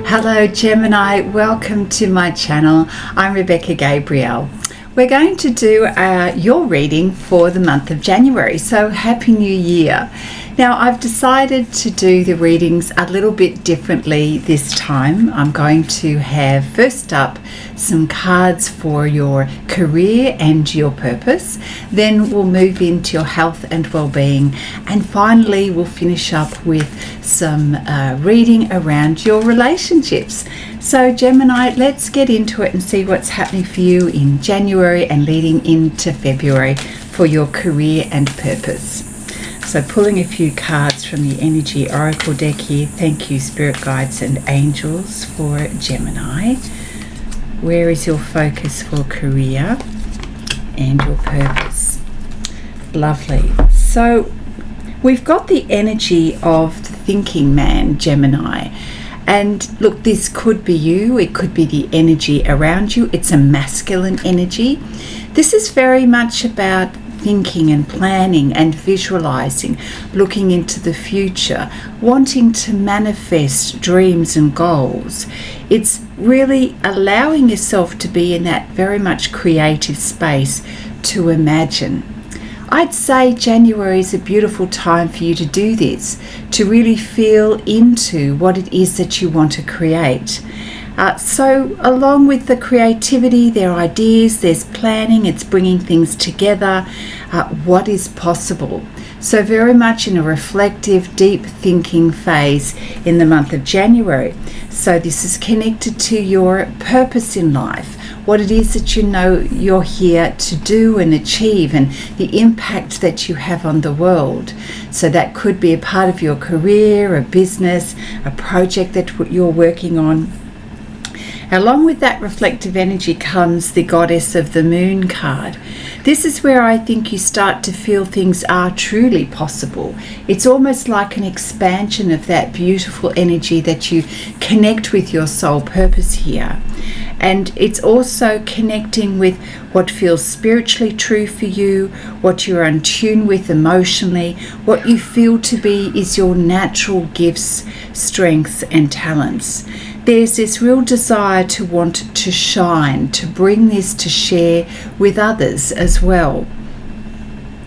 Hello Gemini, welcome to my channel. I'm Rebecca Gabrielle. We're going to do your reading for the month of January, so Happy New Year. Now I've decided to do the readings a little bit differently this time. I'm going to have first up some cards for your career and your purpose, then we'll move into your health and well-being, and finally we'll finish up with some reading around your relationships. So Gemini, let's get into it and see what's happening for you in January and leading into February for your career and purpose. So pulling a few cards from the Energy Oracle deck here. Thank you, Spirit Guides and Angels, for Gemini. Where is your focus for career and your purpose? Lovely. So we've got the energy of the thinking man, Gemini. And look, this could be you, it could be the energy around you. It's a masculine energy. This is very much about thinking and planning and visualizing, looking into the future, wanting to manifest dreams and goals. It's really allowing yourself to be in that very much creative space to imagine. I'd say January is a beautiful time for you to do this, to really feel into what it is that you want to create. So along with the creativity, there are ideas, there's planning, it's bringing things together, what is possible. So very much in a reflective, deep thinking phase in the month of January. So this is connected to your purpose in life, what it is that you know you're here to do and achieve, and the impact that you have on the world. So that could be a part of your career, a business, a project that you're working on. Along with that reflective energy comes the Goddess of the Moon card. This is where I think you start to feel things are truly possible. It's almost like an expansion of that beautiful energy that you connect with your soul purpose here. And it's also connecting with what feels spiritually true for you, what you're in tune with emotionally, what you feel to be is your natural gifts, strengths and talents. There's this real desire to want to shine, to bring this to share with others as well.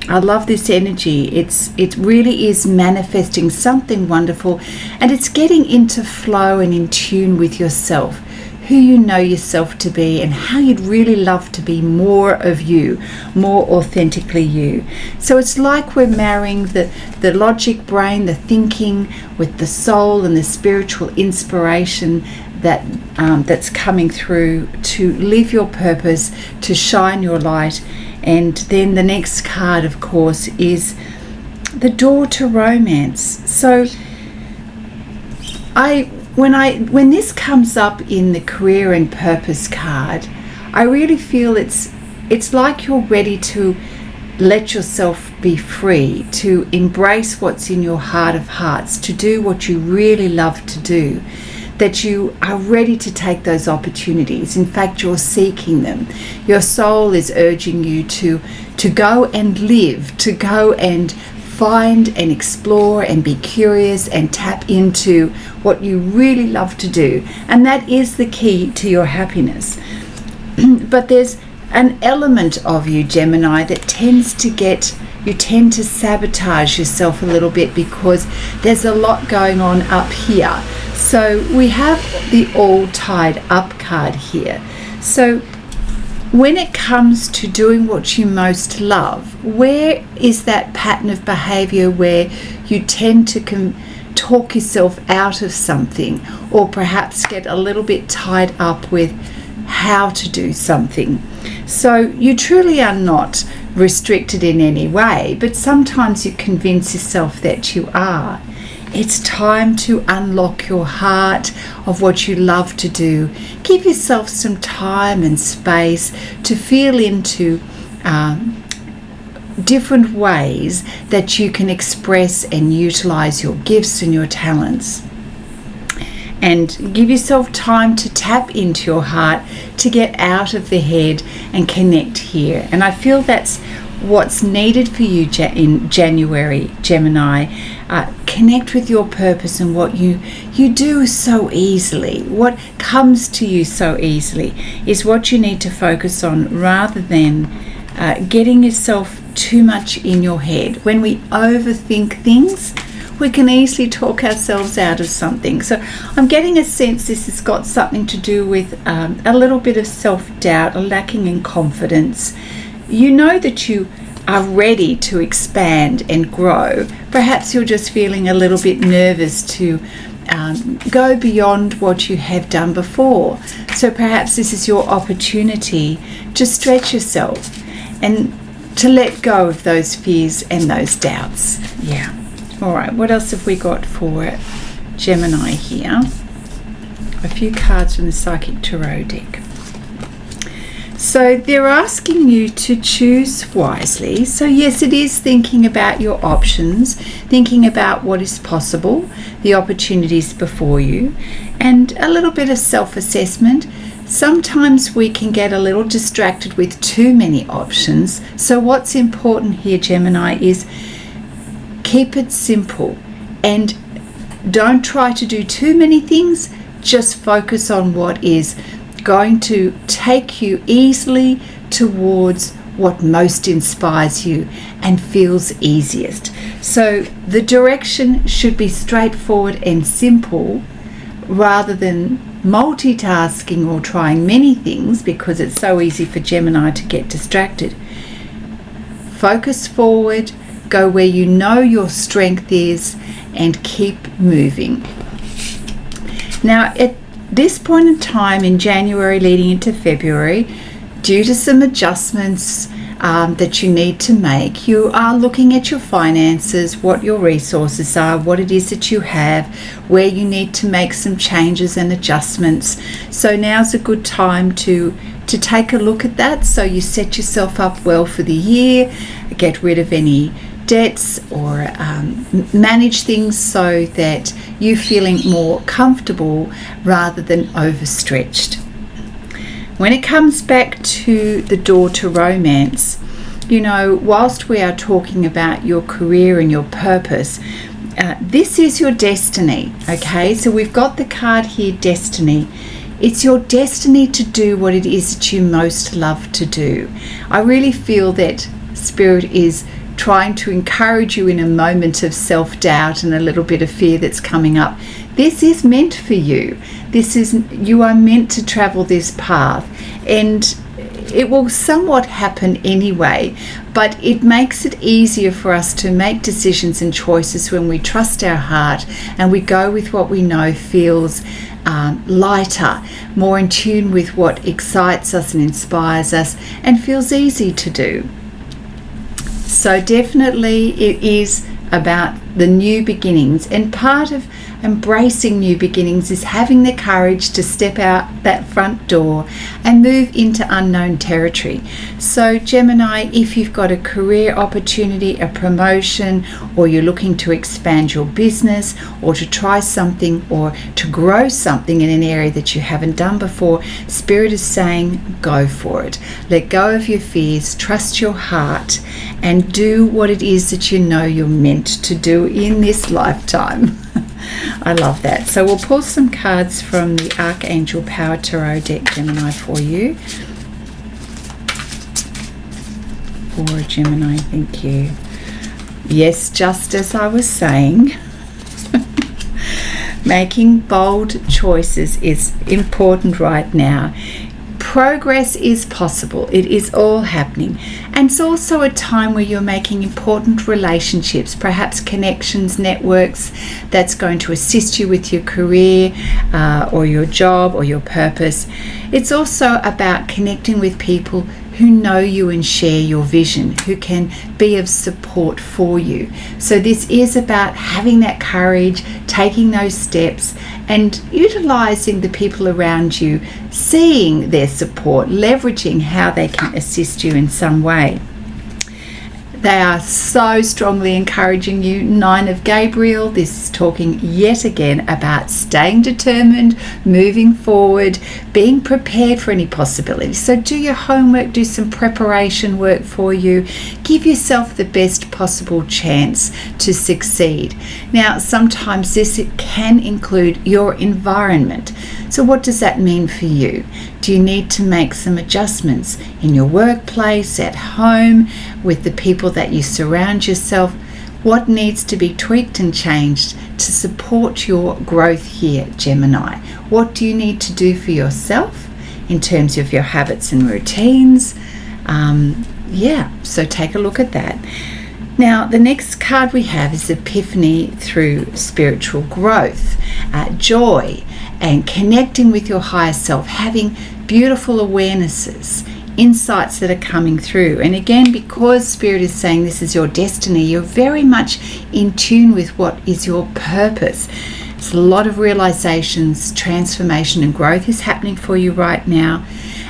I love this energy. It really is manifesting something wonderful, and it's getting into flow and in tune with yourself, who you know yourself to be and how you'd really love to be more of you, more authentically you. So it's like we're marrying the logic brain, the thinking, with the soul and the spiritual inspiration that's coming through to live your purpose, to shine your light. And then the next card, of course, is the door to romance. So when this comes up in the career and purpose card, I really feel it's like you're ready to let yourself be free, to embrace what's in your heart of hearts, to do what you really love to do, that you are ready to take those opportunities. In fact, you're seeking them. Your soul is urging you to go and live, to go and find and explore and be curious and tap into what you really love to do. And that is the key to your happiness. But there's an element of you, Gemini, that you tend to sabotage yourself a little bit because there's a lot going on up here. So we have the all tied up card here. So when it comes to doing what you most love, where is that pattern of behavior where you tend to talk yourself out of something, or perhaps get a little bit tied up with how to do something? So you truly are not restricted in any way, but sometimes you convince yourself that you are. It's time to unlock your heart of what you love to do. Give yourself some time and space to feel into different ways that you can express and utilize your gifts and your talents. And give yourself time to tap into your heart, to get out of the head and connect here. And I feel that's what's needed for you in January, Gemini. Connect with your purpose and what you do so easily. What comes to you so easily is what you need to focus on, rather than getting yourself too much in your head. When we overthink things, we can easily talk ourselves out of something. So I'm getting a sense this has got something to do with a little bit of self-doubt, a lacking in confidence. You know that you are ready to expand and grow. Perhaps you're just feeling a little bit nervous to go beyond what you have done before. So perhaps this is your opportunity to stretch yourself and to let go of those fears and those doubts. Yeah. All right, what else have we got for Gemini here? A few cards from the Psychic Tarot deck. So they're asking you to choose wisely. So yes, it is thinking about your options, thinking about what is possible, the opportunities before you, and a little bit of self-assessment. Sometimes we can get a little distracted with too many options. So what's important here, Gemini, is keep it simple and don't try to do too many things. Just focus on what is going to take you easily towards what most inspires you and feels easiest. So the direction should be straightforward and simple, rather than multitasking or trying many things, because it's so easy for Gemini to get distracted. Focus forward, go where you know your strength is, and keep moving. Now, at this point in time in January leading into February, due to some adjustments that you need to make, you are looking at your finances, what your resources are, what it is that you have, where you need to make some changes and adjustments. So now's a good time to take a look at that, so you set yourself up well for the year, get rid of any debts, or manage things so that you're feeling more comfortable rather than overstretched. When it comes back to the door to romance, you know, whilst we are talking about your career and your purpose, this is your destiny, okay? So we've got the card here, destiny. It's your destiny to do what it is that you most love to do. I really feel that Spirit is trying to encourage you in a moment of self-doubt and a little bit of fear that's coming up. This is meant for you. You are meant to travel this path, and it will somewhat happen anyway, but it makes it easier for us to make decisions and choices when we trust our heart and we go with what we know feels lighter, more in tune with what excites us and inspires us and feels easy to do. So definitely it is about the new beginnings, and part of embracing new beginnings is having the courage to step out that front door and move into unknown territory. So Gemini, if you've got a career opportunity, a promotion, or you're looking to expand your business or to try something or to grow something in an area that you haven't done before, Spirit is saying go for it. Let go of your fears, trust your heart, and do what it is that you know you're meant to do in this lifetime. I love that. So we'll pull some cards from the Archangel Power Tarot deck, Gemini, for you. For Gemini, thank you. Yes, just as I was saying, making bold choices is important right now. Progress is possible. It is all happening. And it's also a time where you're making important relationships, perhaps connections, networks, that's going to assist you with your career or your job or your purpose. It's also about connecting with people who know you and share your vision, who can be of support for you. So this is about having that courage, taking those steps, and utilizing the people around you, seeing their support, leveraging how they can assist you in some way. They are so strongly encouraging you. 9 of Gabriel, this is talking yet again about staying determined, moving forward, being prepared for any possibility. So do your homework, do some preparation work for you. Give yourself the best possible chance to succeed. Now, sometimes this can include your environment. So what does that mean for you? Do you need to make some adjustments in your workplace, at home, with the people that you surround yourself? What needs to be tweaked and changed to support your growth here, Gemini? What do you need to do for yourself in terms of your habits and routines? So take a look at that. Now, the next card we have is Epiphany through spiritual growth, joy, and connecting with your higher self, having beautiful awarenesses, insights that are coming through. And again, because Spirit is saying this is your destiny, you're very much in tune with what is your purpose. It's a lot of realizations, transformation and growth is happening for you right now.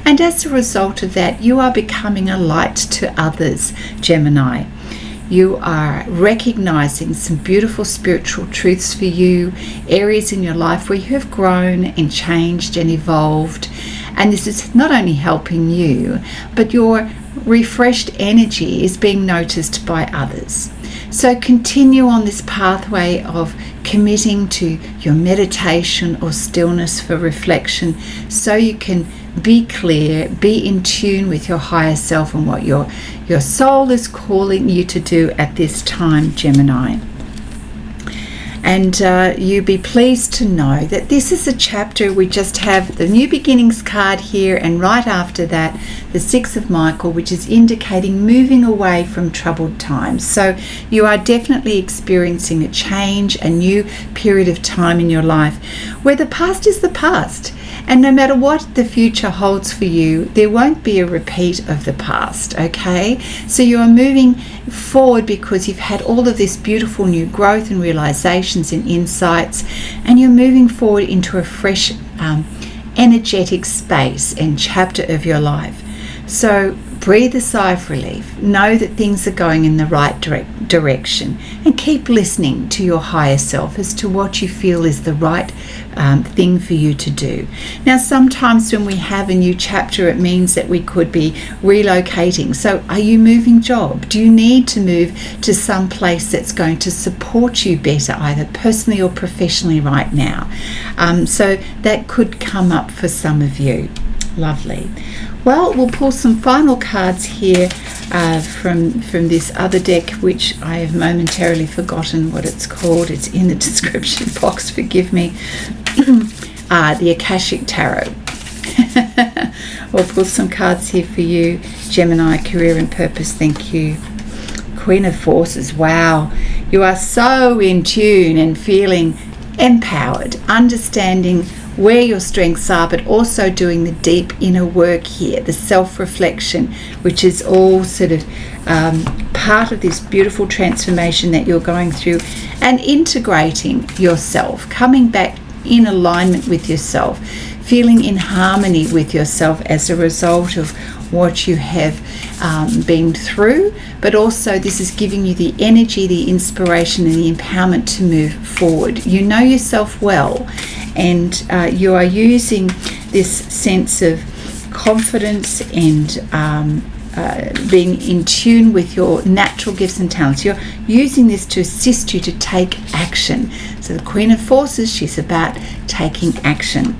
And as a result of that, you are becoming a light to others, Gemini. You are recognizing some beautiful spiritual truths for you, areas in your life where you have grown and changed and evolved. And this is not only helping you, but your refreshed energy is being noticed by others. So continue on this pathway of committing to your meditation or stillness for reflection, so you can be clear, be in tune with your higher self and what your soul is calling you to do at this time, Gemini. And you be pleased to know that this is a chapter. We just have the New Beginnings card here, and right after that, the 6 of Michael, which is indicating moving away from troubled times. So you are definitely experiencing a change, a new period of time in your life where the past is the past. And no matter what the future holds for you, there won't be a repeat of the past, okay? So you are moving forward because you've had all of this beautiful new growth and realizations and insights, and you're moving forward into a fresh energetic space and chapter of your life. So breathe a sigh of relief. Know that things are going in the right direction, and keep listening to your higher self as to what you feel is the right thing for you to do. Now, sometimes when we have a new chapter, it means that we could be relocating. So are you moving job? Do you need to move to some place that's going to support you better, either personally or professionally right now? So that could come up for some of you. Lovely. Well, we'll pull some final cards here from this other deck, which I have momentarily forgotten what it's called. It's in the description box, forgive me. The Akashic Tarot. We'll pull some cards here for you, Gemini, career and purpose. Thank you. Queen of Forces. Wow. You are so in tune and feeling empowered, understanding where your strengths are, but also doing the deep inner work here, the self-reflection, which is all sort of part of this beautiful transformation that you're going through, and integrating yourself, coming back in alignment with yourself, feeling in harmony with yourself as a result of what you have been through, but also this is giving you the energy, the inspiration and the empowerment to move forward. You know yourself well, and you are using this sense of confidence and being in tune with your natural gifts and talents. You're using this to assist you to take action. So the Queen of Forces, she's about taking action.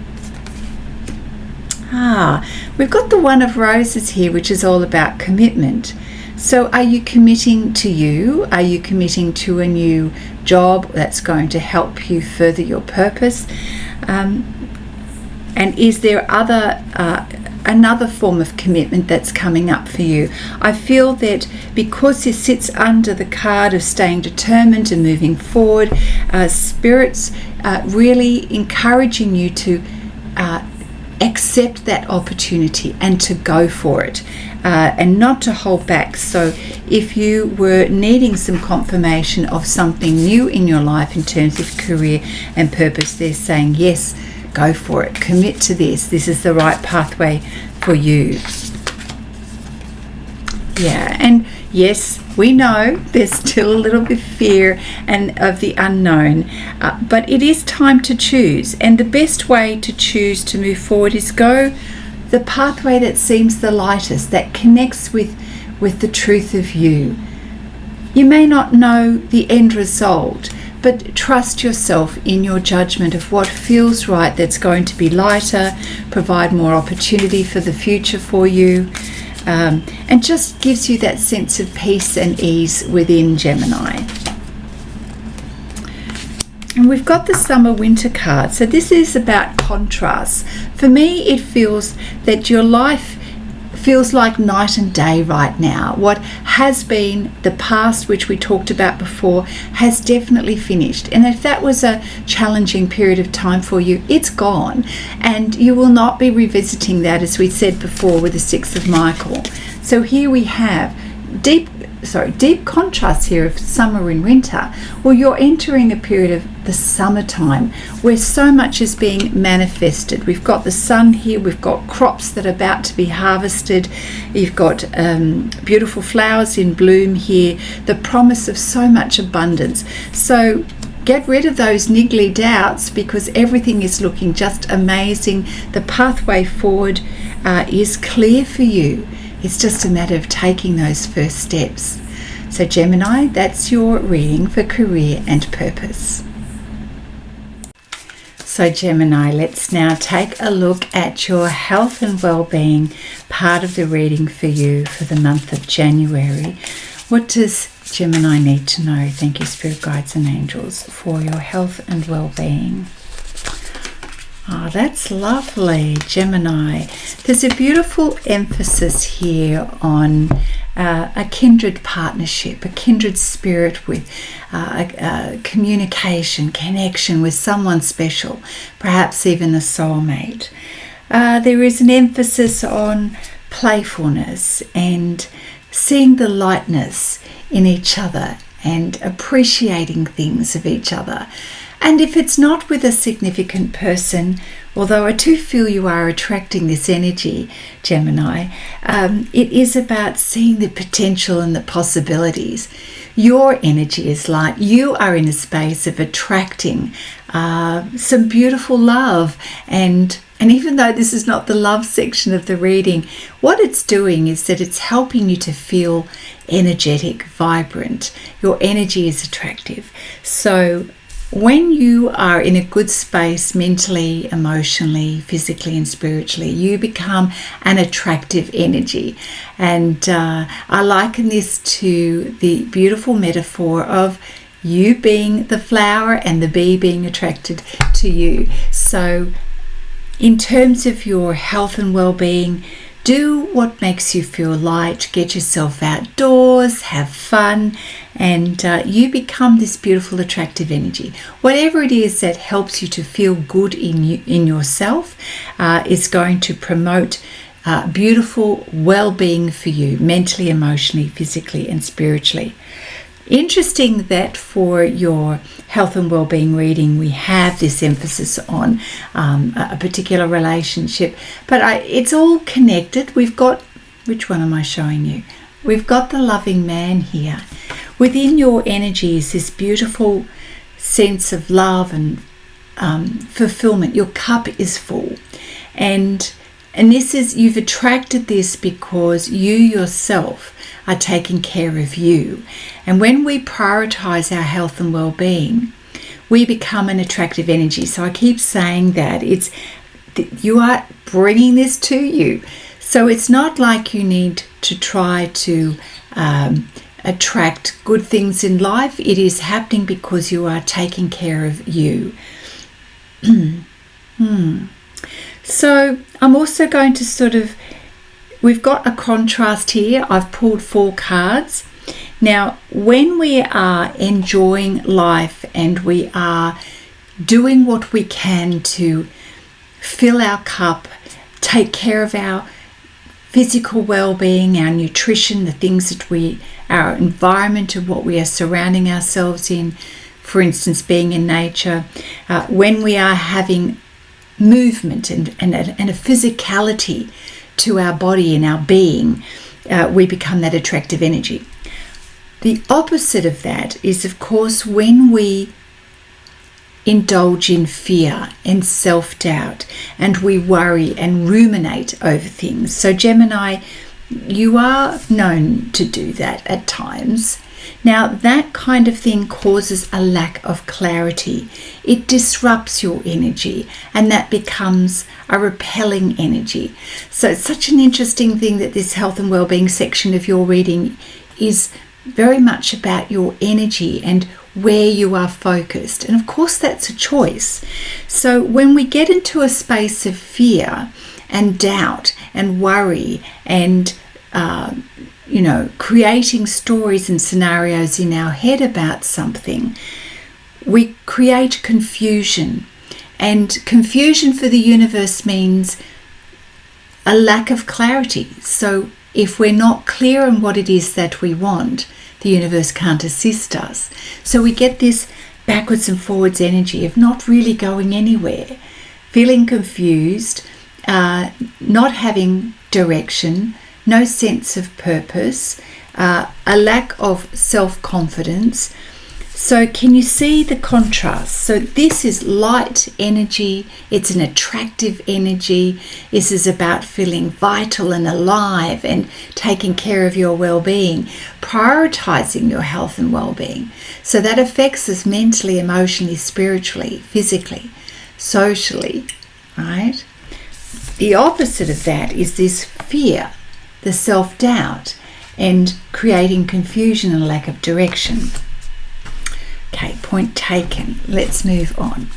We've got the One of Roses here, which is all about commitment. So are you committing to you? Are you committing to a new job that's going to help you further your purpose? And is there another form of commitment that's coming up for you? I feel that because this sits under the card of staying determined and moving forward, Spirit's really encouraging you to accept that opportunity and to go for it, and not to hold back. So if you were needing some confirmation of something new in your life in terms of career and purpose, they're saying yes, go for it, commit to this is the right pathway for you. And Yes, we know there's still a little bit of fear and of the unknown, but it is time to choose. And the best way to choose to move forward is go the pathway that seems the lightest, that connects with the truth of you. You may not know the end result, but trust yourself in your judgment of what feels right, that's going to be lighter, provide more opportunity for the future for you, and just gives you that sense of peace and ease within, Gemini. And we've got the summer-winter card. So this is about contrasts. For me, it feels that your life feels like night and day right now. What has been the past, which we talked about before, has definitely finished. And if that was a challenging period of time for you, it's gone. And you will not be revisiting that, as we said before, with the Six of Michael. So here we have deep contrast here of summer and winter. Well, you're entering a period of the summertime where so much is being manifested. We've got the sun here, we've got crops that are about to be harvested, you've got beautiful flowers in bloom here, the promise of so much abundance. So get rid of those niggly doubts, because everything is looking just amazing. The pathway forward is clear for you. It's just a matter of taking those first steps. So Gemini, that's your reading for career and purpose. So Gemini, let's now take a look at your health and well-being part of the reading for you for the month of January. What does Gemini need to know? Thank you, Spirit Guides and Angels, for your health and well-being. Oh, that's lovely, Gemini. There's a beautiful emphasis here on a kindred partnership, a kindred spirit with communication, connection with someone special, perhaps even a soulmate. There is an emphasis on playfulness and seeing the lightness in each other and appreciating things of each other. And if it's not with a significant person, although I do feel you are attracting this energy, Gemini, it is about seeing the potential and the possibilities. Your energy is light. You are in a space of attracting some beautiful love. And even though this is not the love section of the reading, what it's doing is that it's helping you to feel energetic, vibrant. Your energy is attractive. So when you are in a good space mentally, emotionally, physically and spiritually, you become an attractive energy. And I liken this to the beautiful metaphor of you being the flower and the bee being attracted to you. So in terms of your health and well-being, do what makes you feel light, get yourself outdoors, have fun, and you become this beautiful, attractive energy. Whatever it is that helps you to feel good in yourself is going to promote beautiful well-being for you, mentally, emotionally, physically, and spiritually. Interesting that for your health and well-being reading, we have this emphasis on a particular relationship, but it's all connected. We've got, which one am I showing you? We've got the loving man here. Within your energy is this beautiful sense of love and fulfillment. Your cup is full, and this is, you've attracted this because you yourself are taking care of you. And when we prioritize our health and well-being, we become an attractive energy. So I keep saying that you are bringing this to you. So it's not like you need to try to attract good things in life. It is happening because you are taking care of you. So I'm also going to we've got a contrast here. I've pulled 4 cards. Now, when we are enjoying life and we are doing what we can to fill our cup, take care of our physical well-being, our nutrition, the things that our environment and what we are surrounding ourselves in, for instance, being in nature, when we are having movement and a physicality to our body and our being, we become that attractive energy. The opposite of that is, of course, when we indulge in fear and self-doubt and we worry and ruminate over things. So Gemini, you are known to do that at times. Now, that kind of thing causes a lack of clarity. It disrupts your energy, and that becomes a repelling energy. So it's such an interesting thing that this health and well-being section of your reading is very much about your energy and where you are focused. And of course, that's a choice. So when we get into a space of fear and doubt and worry and creating stories and scenarios in our head about something, we create confusion. And confusion for the universe means a lack of clarity. So if we're not clear on what it is that we want, the universe can't assist us. So we get this backwards and forwards energy of not really going anywhere, feeling confused, not having direction, no sense of purpose, a lack of self-confidence. So can you see the contrast? So this is light energy. It's an attractive energy. This is about feeling vital and alive and taking care of your well-being, prioritizing your health and well-being. So that affects us mentally, emotionally, spiritually, physically, socially, right? The opposite of that is this fear, the self-doubt, and creating confusion and lack of direction. Okay, point taken. Let's move on.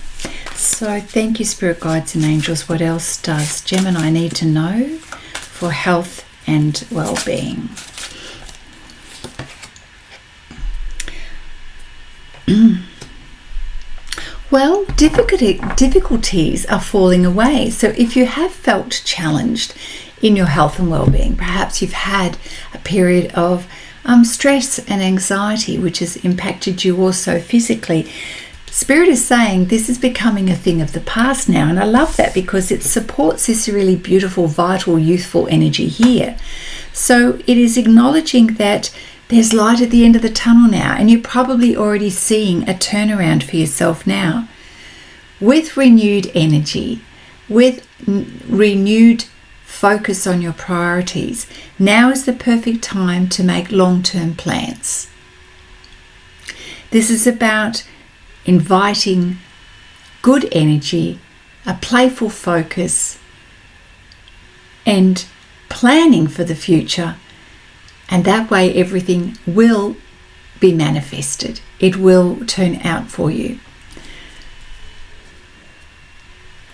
So thank you, spirit guides and angels. What else does Gemini need to know for health and well-being? Well, difficulties are falling away. So if you have felt challenged in your health and well-being, perhaps you've had a period of stress and anxiety which has impacted you also physically, Spirit is saying this is becoming a thing of the past now. And I love that because it supports this really beautiful, vital, youthful energy here. So it is acknowledging that there's light at the end of the tunnel now, and you're probably already seeing a turnaround for yourself now. With renewed energy, with renewed focus on your priorities, now is the perfect time to make long-term plans. This is about inviting good energy, a playful focus, and planning for the future. And that way everything will be manifested. It will turn out for you.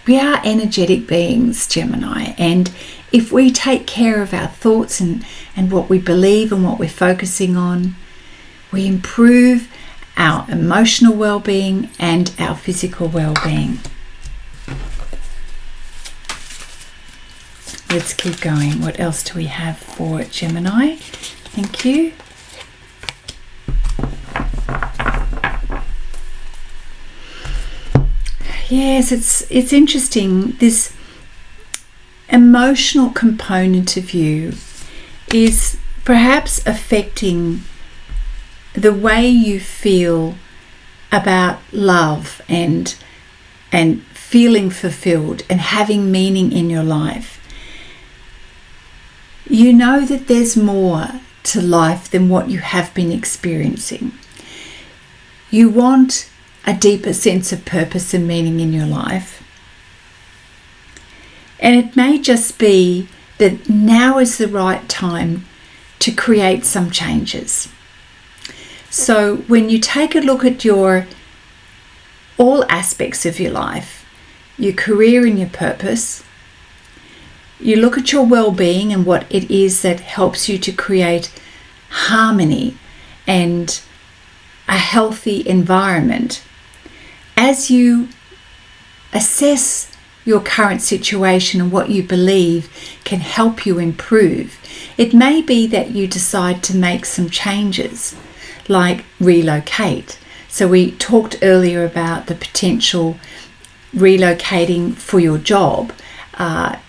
We are energetic beings, Gemini, and if we take care of our thoughts and what we believe and what we're focusing on, we improve our emotional well-being and our physical well-being. Let's keep going. What else do we have for Gemini? Thank you. Yes, it's interesting. This emotional component of you is perhaps affecting the way you feel about love and feeling fulfilled and having meaning in your life. You know that there's more to life than what you have been experiencing. You want a deeper sense of purpose and meaning in your life. And it may just be that now is the right time to create some changes. So when you take a look at all aspects of your life, your career and your purpose, you look at your well-being and what it is that helps you to create harmony and a healthy environment. As you assess your current situation and what you believe can help you improve, it may be that you decide to make some changes, like relocate. So we talked earlier about the potential relocating for your job.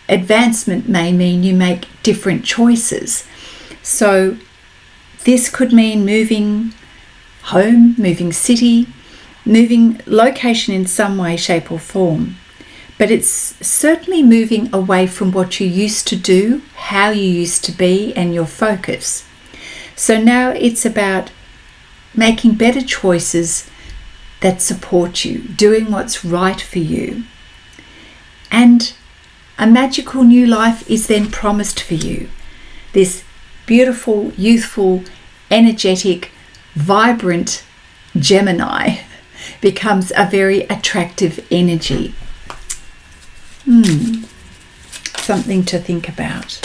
Advancement may mean you make different choices. So This could mean moving home, moving city, moving location in some way, shape or form. But it's certainly moving away from what you used to do, how you used to be, and your focus. So now it's about making better choices that support you, doing what's right for you. And a magical new life is then promised for you. This beautiful, youthful, energetic, vibrant Gemini becomes a very attractive energy. Something to think about.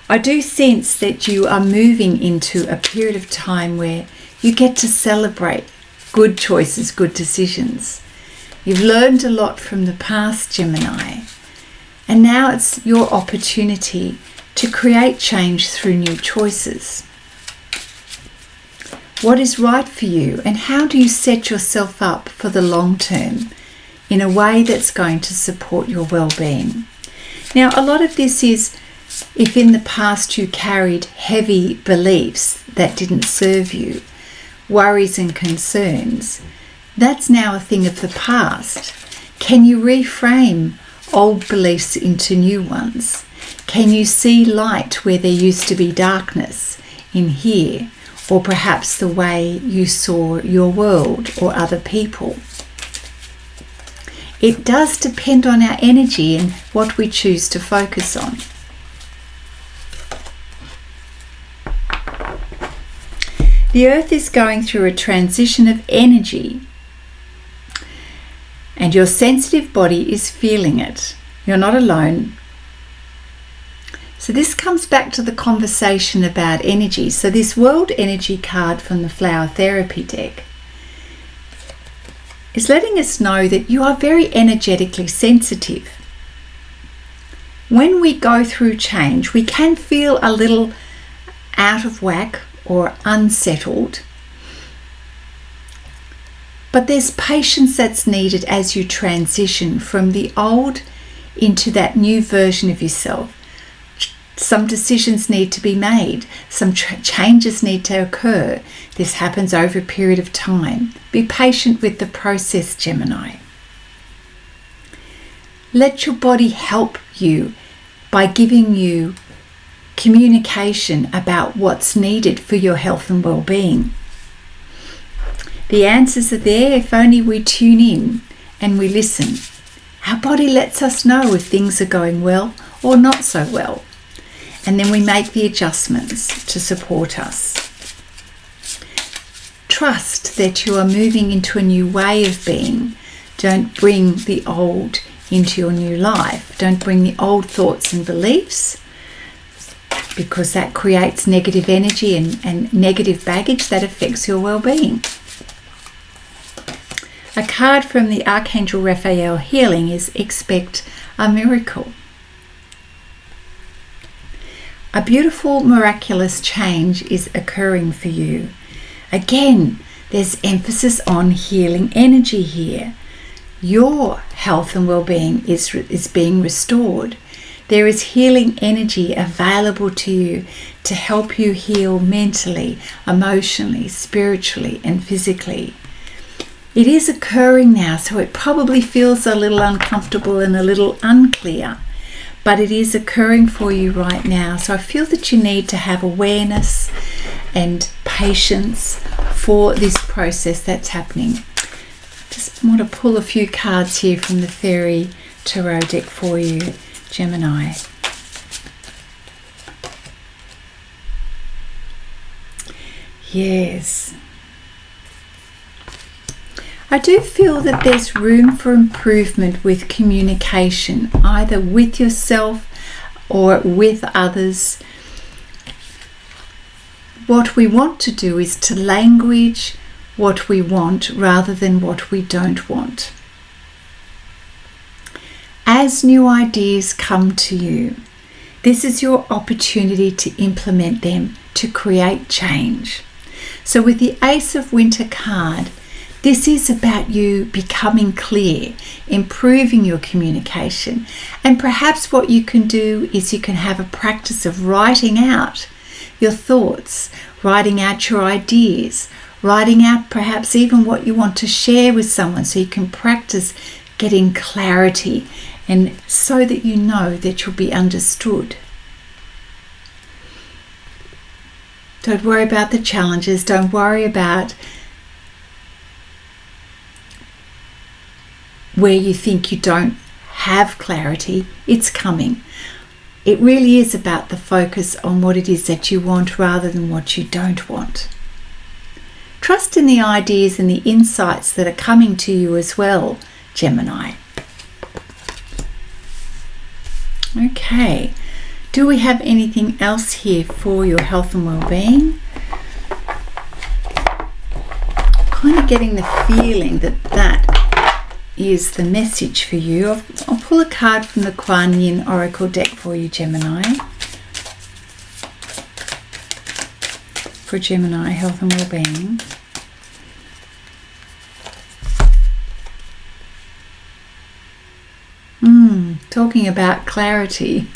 I do sense that you are moving into a period of time where you get to celebrate good choices, good decisions. You've learned a lot from the past, Gemini, and now it's your opportunity to create change through new choices. What is right for you, and how do you set yourself up for the long term in a way that's going to support your well-being? Now, a lot of this is if in the past you carried heavy beliefs that didn't serve you, worries and concerns, that's now a thing of the past. Can you reframe old beliefs into new ones? Can you see light where there used to be darkness in here, or perhaps the way you saw your world or other people? It does depend on our energy and what we choose to focus on. The earth is going through a transition of energy, and your sensitive body is feeling it. You're not alone. So this comes back to the conversation about energy. So this World Energy card from the Flower Therapy deck is letting us know that you are very energetically sensitive. When we go through change, we can feel a little out of whack or unsettled. But there's patience that's needed as you transition from the old into that new version of yourself. Some decisions need to be made. Some changes need to occur. This happens over a period of time. Be patient with the process, Gemini. Let your body help you by giving you communication about what's needed for your health and well-being. The answers are there if only we tune in and we listen. Our body lets us know if things are going well or not so well. And then we make the adjustments to support us. Trust that you are moving into a new way of being. Don't bring the old into your new life. Don't bring the old thoughts and beliefs, because that creates negative energy and negative baggage that affects your well-being. A card from the Archangel Raphael healing is Expect a Miracle. A beautiful, miraculous change is occurring for you. Again, there's emphasis on healing energy here. Your health and well-being is being restored. There is healing energy available to you to help you heal mentally, emotionally, spiritually, and physically. It is occurring now, so it probably feels a little uncomfortable and a little unclear, but it is occurring for you right now. So I feel that you need to have awareness and patience for this process that's happening. Just want to pull a few cards here from the Fairy Tarot deck for you, Gemini. Yes. I do feel that there's room for improvement with communication, either with yourself or with others. What we want to do is to language what we want rather than what we don't want. As new ideas come to you, this is your opportunity to implement them, to create change. So with the Ace of Winter card, this is about you becoming clear, improving your communication. And perhaps what you can do is you can have a practice of writing out your thoughts, writing out your ideas, writing out perhaps even what you want to share with someone so you can practice getting clarity and so that you know that you'll be understood. Don't worry about the challenges. Don't worry about where you think you don't have clarity. It's coming. It really is about the focus on what it is that you want rather than what you don't want. Trust in the ideas and the insights that are coming to you as well, Gemini. Okay, do we have anything else here for your health and well-being? Kind of getting the feeling that that is the message for you. I'll pull a card from the Kuan Yin Oracle deck for you, Gemini. For Gemini, health and well-being. Talking about clarity.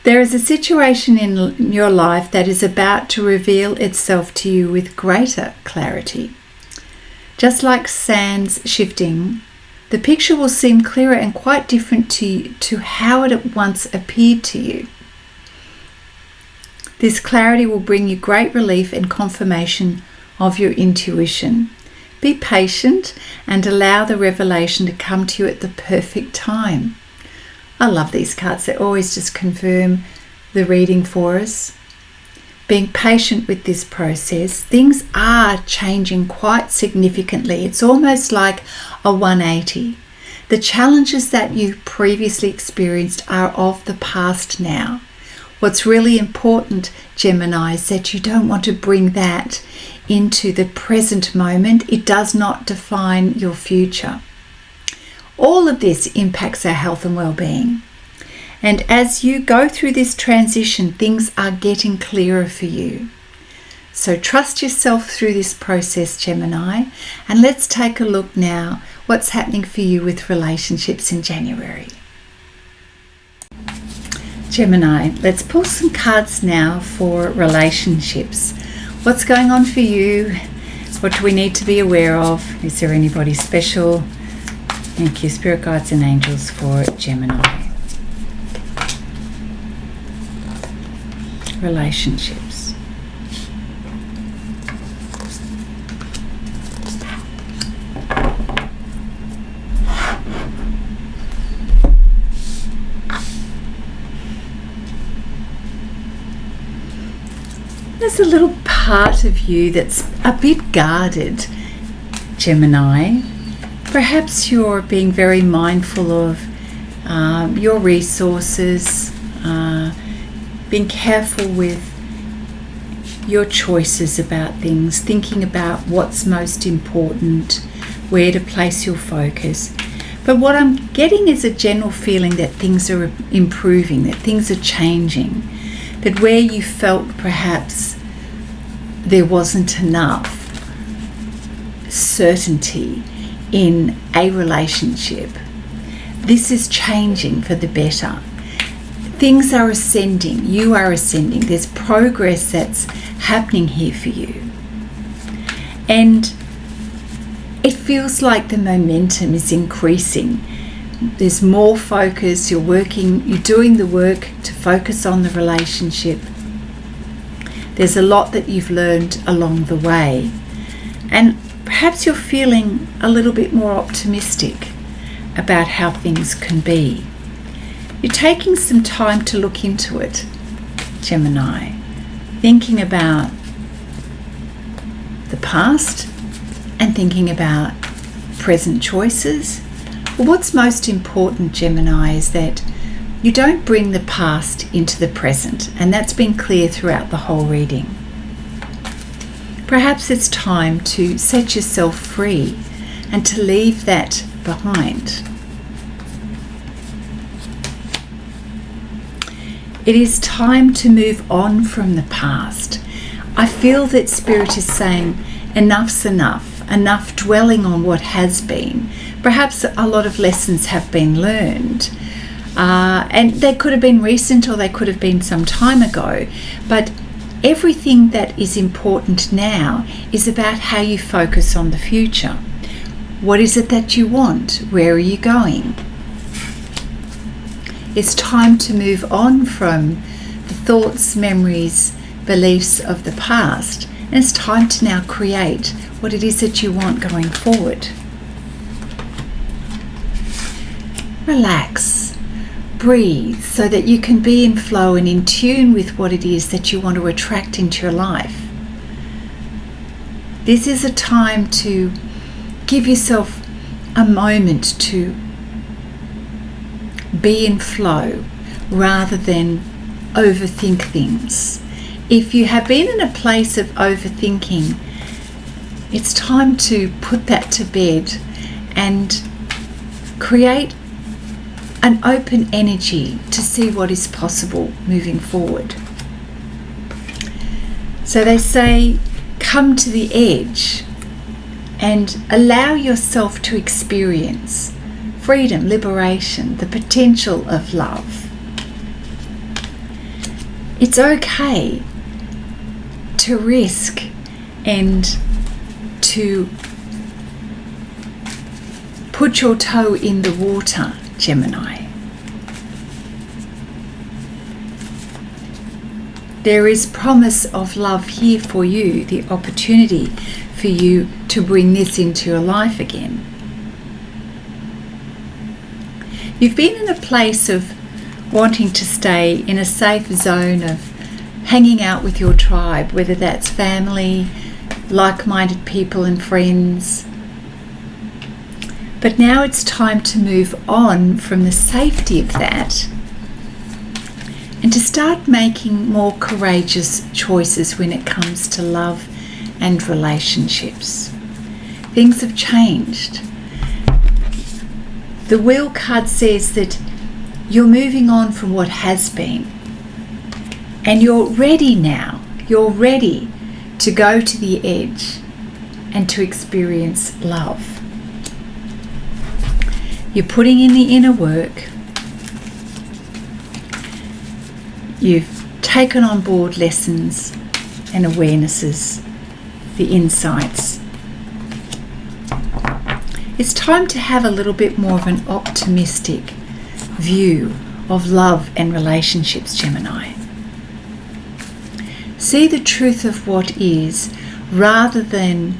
There is a situation in your life that is about to reveal itself to you with greater clarity. Just like sands shifting, the picture will seem clearer and quite different to how it at once appeared to you. This clarity will bring you great relief and confirmation of your intuition. Be patient and allow the revelation to come to you at the perfect time. I love these cards. They always just confirm the reading for us. Being patient with this process, things are changing quite significantly. It's almost like a 180. The challenges that you previously experienced are of the past now. What's really important, Gemini, is that you don't want to bring that into the present moment. It does not define your future. All of this impacts our health and well-being. And as you go through this transition, things are getting clearer for you. So trust yourself through this process, Gemini. And let's take a look now what's happening for you with relationships in January. Gemini, let's pull some cards now for relationships. What's going on for you? What do we need to be aware of? Is there anybody special? Thank you, Spirit Guides and Angels, for Gemini. Relationships. There's a little part of you that's a bit guarded, Gemini. Perhaps you're being very mindful of your resources, being careful with your choices about things, thinking about what's most important, where to place your focus. But what I'm getting is a general feeling that things are improving, that things are changing, that where you felt perhaps there wasn't enough certainty in a relationship, this is changing for the better. Things are ascending, you are ascending, there's progress that's happening here for you. And it feels like the momentum is increasing. There's more focus, you're doing the work to focus on the relationship. There's a lot that you've learned along the way. And perhaps you're feeling a little bit more optimistic about how things can be. You're taking some time to look into it, Gemini, thinking about the past and thinking about present choices. But what's most important, Gemini, is that you don't bring the past into the present, and that's been clear throughout the whole reading. Perhaps it's time to set yourself free and to leave that behind. It is time to move on from the past. I feel that Spirit is saying enough's enough dwelling on what has been. Perhaps a lot of lessons have been learned. And they could have been recent or they could have been some time ago. But Everything that is important now is about how you focus on the future. What is it that you want? Where are you going? It's time to move on from the thoughts, memories, beliefs of the past, and it's time to now create what it is that you want going forward. Relax, breathe, so that you can be in flow and in tune with what it is that you want to attract into your life. This is a time to give yourself a moment to be in flow rather than overthink things. If you have been in a place of overthinking, it's time to put that to bed and create an open energy to see what is possible moving forward. So they say, come to the edge and allow yourself to experience freedom, liberation, the potential of love. It's okay to risk and to put your toe in the water, Gemini. There is promise of love here for you, the opportunity for you to bring this into your life again. You've been in a place of wanting to stay in a safe zone of hanging out with your tribe, whether that's family, like-minded people and friends. But now it's time to move on from the safety of that and to start making more courageous choices when it comes to love and relationships. Things have changed. The Wheel card says that you're moving on from what has been and you're ready now. You're ready to go to the edge and to experience love. You're putting in the inner work. You've taken on board lessons and awarenesses, the insights. It's time to have a little bit more of an optimistic view of love and relationships, Gemini. See the truth of what is rather than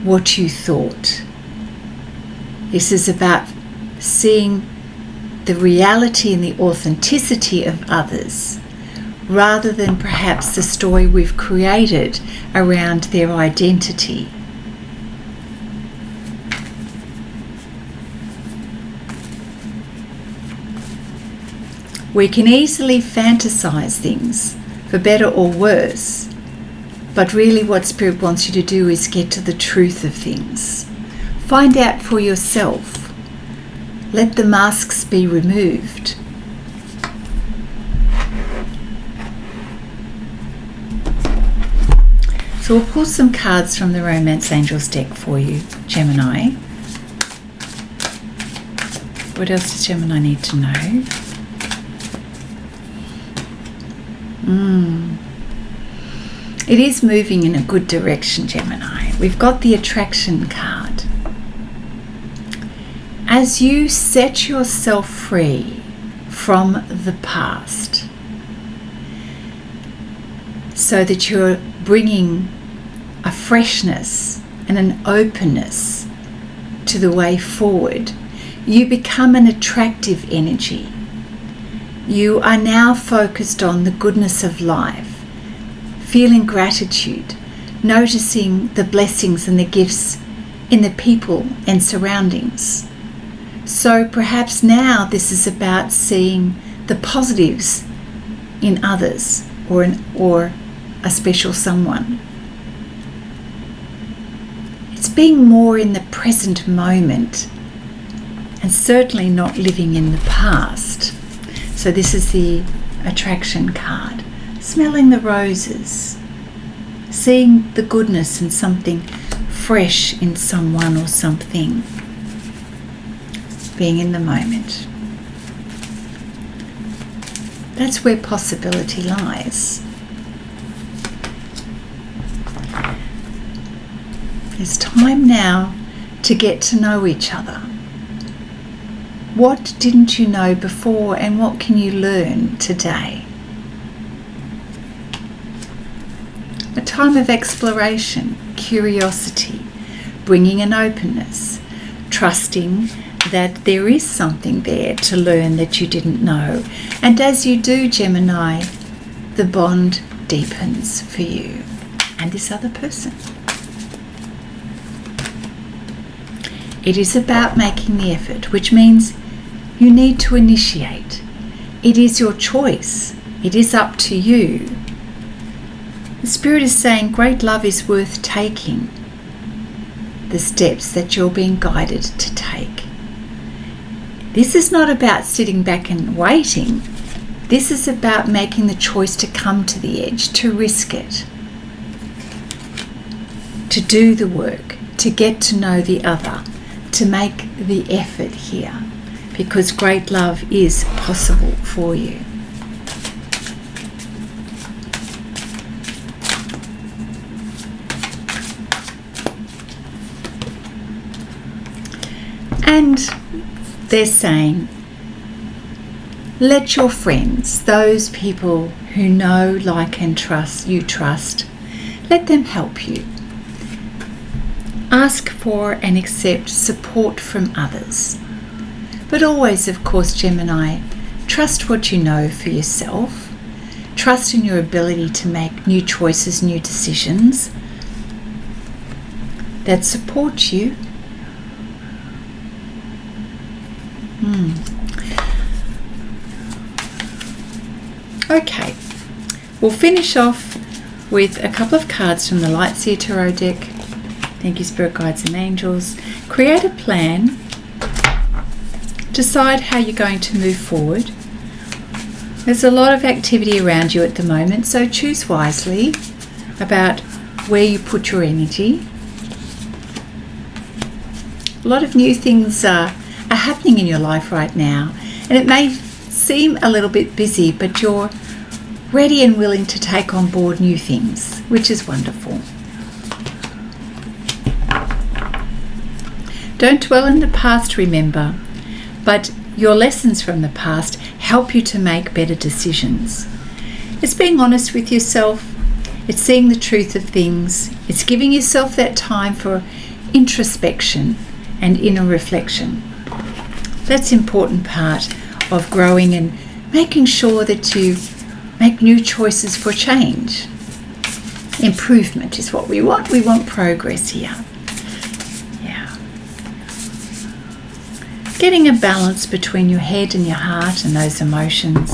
what you thought. This is about seeing the reality and the authenticity of others rather than perhaps the story we've created around their identity. We can easily fantasize things for better or worse, but really what Spirit wants you to do is get to the truth of things. Find out for yourself. Let the masks be removed. So we'll pull some cards from the Romance Angels deck for you, Gemini. What else does Gemini need to know? It is moving in a good direction, Gemini. We've got the Attraction card. As you set yourself free from the past so that you're bringing a freshness and an openness to the way forward, you become an attractive energy. You are now focused on the goodness of life, feeling gratitude, noticing the blessings and the gifts in the people and surroundings. So perhaps now this is about seeing the positives in others or a special someone. It's being more in the present moment and certainly not living in the past. So this is the Attraction card. Smelling the roses, seeing the goodness in something fresh in someone or something. Being in the moment. That's where possibility lies. There's time now to get to know each other. What didn't you know before, and what can you learn today? A time of exploration, curiosity, bringing an openness, trusting that there is something there to learn that you didn't know. And as you do, Gemini, the bond deepens for you and this other person. It is about making the effort, which means you need to initiate. It is your choice. It is up to you. The Spirit is saying great love is worth taking. The steps that you're being guided to take. This is not about sitting back and waiting. This is about making the choice to come to the edge, to risk it, to do the work, to get to know the other, to make the effort here, because great love is possible for you. And they're saying, let your friends, those people who know, like and trust, let them help you. Ask for and accept support from others. But always, of course, Gemini, trust what you know for yourself. Trust in your ability to make new choices, new decisions that support you. Okay, we'll finish off with a couple of cards from the Light Seer Tarot deck. Thank you, Spirit Guides and Angels. Create a plan. Decide how you're going to move forward. There's a lot of activity around you at the moment, so choose wisely about where you put your energy. A lot of new things are happening in your life right now, and it may seem a little bit busy, but you're ready and willing to take on board new things, which is wonderful. Don't dwell in the past, remember, but your lessons from the past help you to make better decisions. It's being honest with yourself, it's seeing the truth of things, it's giving yourself that time for introspection and inner reflection. That's an important part of growing and making sure that you make new choices for change. Improvement is what we want. We want progress here. Yeah. Getting a balance between your head and your heart and those emotions.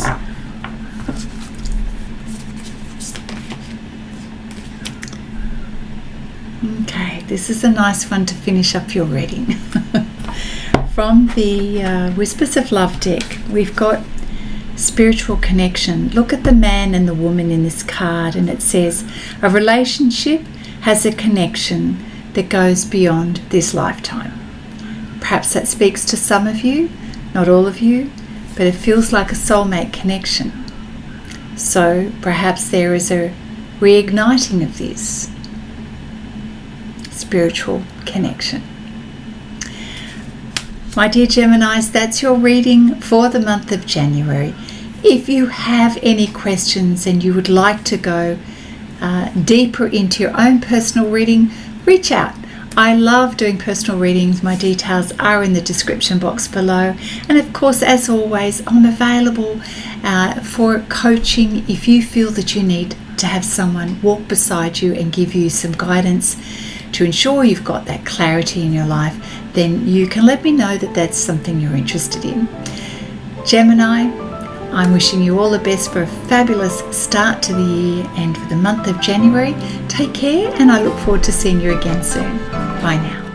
Okay, this is a nice one to finish up your reading. From the Whispers of Love deck, we've got spiritual connection. Look at the man and the woman in this card, and it says a relationship has a connection that goes beyond this lifetime. Perhaps that speaks to some of you, not all of you, but it feels like a soulmate connection. So perhaps there is a reigniting of this spiritual connection. My dear Geminis, that's your reading for the month of January. If you have any questions and you would like to go deeper into your own personal reading, reach out. I love doing personal readings. My details are in the description box below. And of course, as always, I'm available for coaching if you feel that you need to have someone walk beside you and give you some guidance to ensure you've got that clarity in your life. Then you can let me know that that's something you're interested in. Gemini, I'm wishing you all the best for a fabulous start to the year and for the month of January. Take care, and I look forward to seeing you again soon. Bye now.